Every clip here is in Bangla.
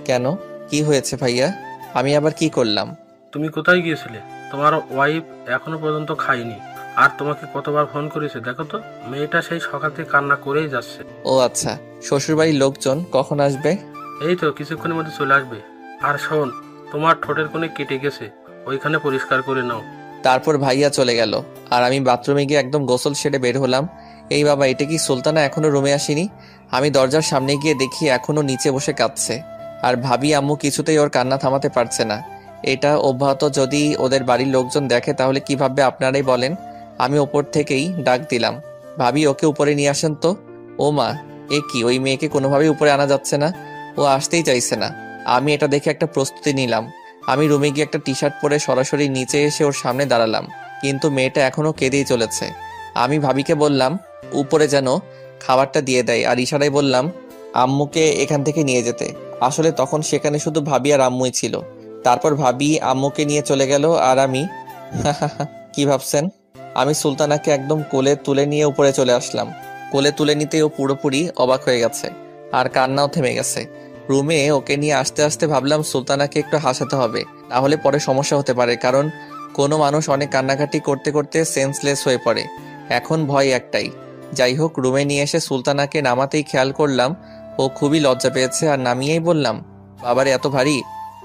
কেন? কি হয়েছে ভাইয়া? আমি আবার কি করলাম? তুমি কোথায় গিয়েছিলে? তোমার ওয়াইফ এখনো পর্যন্ত খায়নি। আর তোমাকে কতবার ফোন করেছে দেখো তো। মেয়েটা সেই সকাল থেকে কান্না করেই যাচ্ছে। ও আচ্ছা, শ্বশুরবাড়ির লোকজন কখন আসবে? এই তো কিছুক্ষণের মধ্যে চলে আসবে। আর শোন, তোমার ঠোঁটের কোণে কেটে গেছে, ওইখানে পরিষ্কার করে নাও। তারপর ভাইয়া চলে গেল আর আমি বাথরুমে গিয়ে একদম গোসল সেরে বের হলাম। এই বাবা, এটা কি সুলতানা এখনো রুমে আসেনি? আমি দরজার সামনে গিয়ে দেখি এখনো নিচে বসে কাঁদছে। আর ভাবি আম্মু কিছুতেই ওর কান্না থামাতে পারছে না। এটা অব্যাহত যদি ওদের বাড়ির লোকজন দেখে তাহলে কি ভাববে আপনারাই বলেন। আমি ওপর থেকেই ডাক দিলাম, ভাবি ওকে উপরে নিয়ে আসেন তো। ও মা, এ কি, ওই মেয়েকে কোনোভাবেই উপরে আনা যাচ্ছে না। ও আসতেই চাইছে না। আমি এটা দেখে একটা প্রস্তুতি নিলাম। আমি রুমে গিয়ে একটা টি শার্ট পরে সরাসরি নিচে এসে ওর সামনে দাঁড়ালাম, কিন্তু মেয়েটা এখনো কেঁদেই চলেছে। আমি ভাবিকে বললাম উপরে যেন খাবারটা দিয়ে দেয়, আর ইশারায় বললাম আম্মুকে এখান থেকে নিয়ে যেতে। আসলে তখন সেখানে শুধু ভাবি আর আম্মুই ছিল। তারপর ভাবি আম্মুকে নিয়ে চলে গেল আর আমি কি ভাবছেন? আমি সুলতানাকে একদম কোলে তুলে নিয়ে উপরে চলে আসলাম। কোলে তুলে নিতেই ও পুরোপুরি অবাক হয়ে গেছে আর কান্নাও থেমে গেছে। রুমে ওকে নিয়ে আসতে আসতে ভাবলাম সুলতানাকে একটু হাসাতে হবে, তাহলে পরে সমস্যা হতে পারে, কারণ কোনো মানুষ অনেক কান্নাকাটি করতে করতে সেন্সলেস হয়ে পড়ে। এখন ভয় একটাই। যাই হোক, রুমে নিয়ে এসে সুলতানাকে নামাতেই খেয়াল করলাম ও খুবই লজ্জা পেয়েছে, আর নামিয়েই বললাম বাবারে এত ভারী।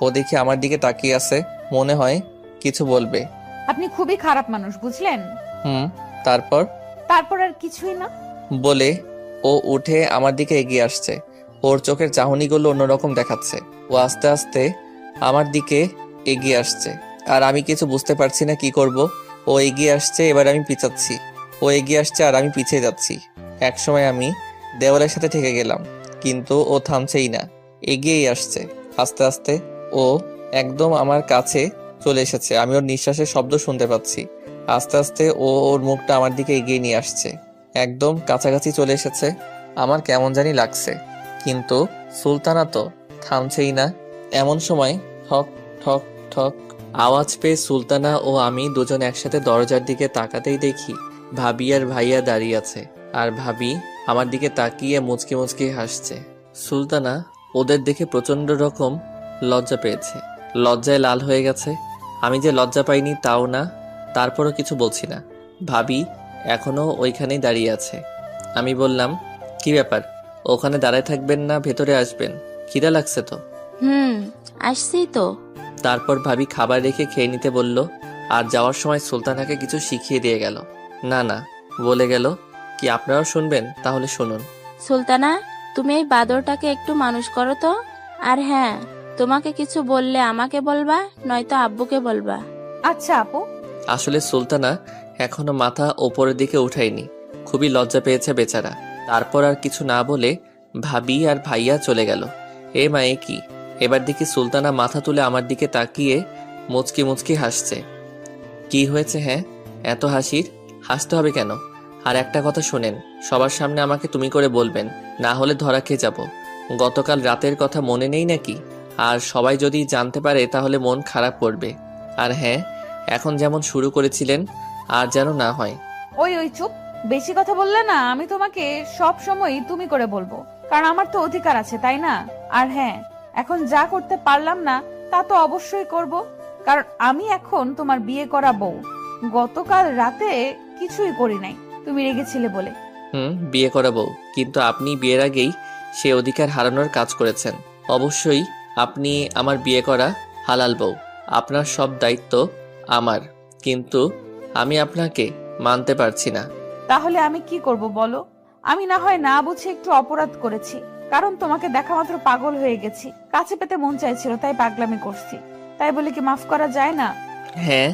ও দেখি আমার দিকে তাকিয়ে আছে, মনে হয় কিছু বলবে। আপনি খুবই খারাপ মানুষ, বুঝলেন? হুম, তারপর? তারপর আর কিছুই না। বলে ও উঠে আমার দিকে এগিয়ে আসছে। ওর চোখের চাহনিগুলো অন্যরকম দেখাচ্ছে। ও আস্তে আস্তে আমার দিকে এগিয়ে আসছে আর আমি কিছু বুঝতে পারছি না কি করব। ও এগিয়ে আসছে, এবার আমি পিছাচ্ছি। ও এগিয়ে আসছে আর আমি পিছিয়ে যাচ্ছি। একসময় আমি দেওয়ালের সাথে ঠেকে গেলাম, কিন্তু ও থামছেই না, এগিয়েই আসছে। আস্তে আস্তে ও একদম আমার কাছে চলে এসেছে। আমি ওর নিঃশ্বাসের শব্দ শুনতে পাচ্ছি। আস্তে আস্তে ও ওর মুখটা আমার দিকে এগিয়ে নিয়ে আসছে, একদম কাছাকাছি চলে এসেছে। আমার কেমন জানি লাগছে, কিন্তু সুলতানা তো থামছেই না। এমন সময় ঠক ঠক ঠক আওয়াজ পেয়ে সুলতানা ও আমি দুজন একসাথে দরজার দিকে তাকাতেই দেখি ভাবি আর ভাইয়া দাঁড়িয়ে আছে। আর ভাবি আমার দিকে তাকিয়ে মুচকি মুচকি হাসছে। সুলতানা ওদের দেখে প্রচন্ড রকম লজ্জা পেয়েছে, লজ্জায় লাল হয়ে গেছে। আমি যে লজ্জা পাইনি তাও না, তারপরও কিছু বলছি না। ভাবি এখনো ওইখানেই দাঁড়িয়ে আছে। আমি বললাম, কি ব্যাপার, ওখানে দাঁড়ায় থাকবেন না, ভেতরে আসবেন? খিদা লাগছে তো? আসছি তো। তারপর ভাবি খাবার রেখে খেয়ে নিতে বলল, আর যাওয়ার সময় সুলতানাকে কিছু শিখিয়ে দিয়ে গেল। না না বলে গেল, কি আপনারাও শুনবেন? তাহলে শুনুন। সুলতানা, তুমি এই বাদরটাকে একটু মানুষ করো তো। আর হ্যাঁ, তোমাকে কিছু বললে আমাকে বলবা, নয়তো আব্বুকে বলবা। আচ্ছা আপু। আসলে সুলতানা এখনো মাথা ওপরের দিকে উঠায়নি, খুবই লজ্জা পেয়েছে বেচারা। তারপর আর কিছু না বলে ভাবি আর ভাইয়া চলে গেল। এ মা, এ কি! এবার দেখি সুলতানা মাথা তুলে আমার দিকে তাকিয়ে মুচকি মুচকি হাসছে। কি হয়েছে? হ্যাঁ, এত হাসির? হাসতে হবে কেন? আর একটা কথা শোনেন, সবার সামনে আমাকে তুমি করে বলবেন, না হলে ধরা খেয়ে যাব। গতকাল রাতের কথা মনে নেই নাকি? আর সবাই যদি জানতে পারে তাহলে মন খারাপ করবে। আর হ্যাঁ, এখন যেমন শুরু করেছিলেন আর যেন না হয়। ওই ওই চুপ। বেশি কথা বললে না আমি তোমাকে সব সময় তুমি করে বলবো, কারণ আমার তো অধিকার আছে, তাই না? আর হ্যাঁ, এখন যা করতে পারলাম না তা তো অবশ্যই করব, কারণ আমি এখন তোমার বিয়ে করা বউ। গতকাল রাতে কিছুই করি নাই, তুমি রেগেছিলে বলে। বিয়ে করা বউ, কিন্তু আপনি বিয়ের আগেই সে অধিকার হারানোর কাজ করেছেন। অবশ্যই আপনি আমার বিয়ে করা হালাল বউ, আপনার সব দায়িত্ব আমার, কিন্তু আমি আপনাকে মানতে পারছি না। তাহলে আমি কি করব বলো? আমি না হয় না বুঝে একটু অপরাধ করেছি, কারণ তোমাকে দেখা মাত্র পাগল হয়ে গেছি, কাছে পেতে মন চাইছিল তাই পাগলামি করছি। তাই বলে কি মাফ করা যায় না? হ্যাঁ,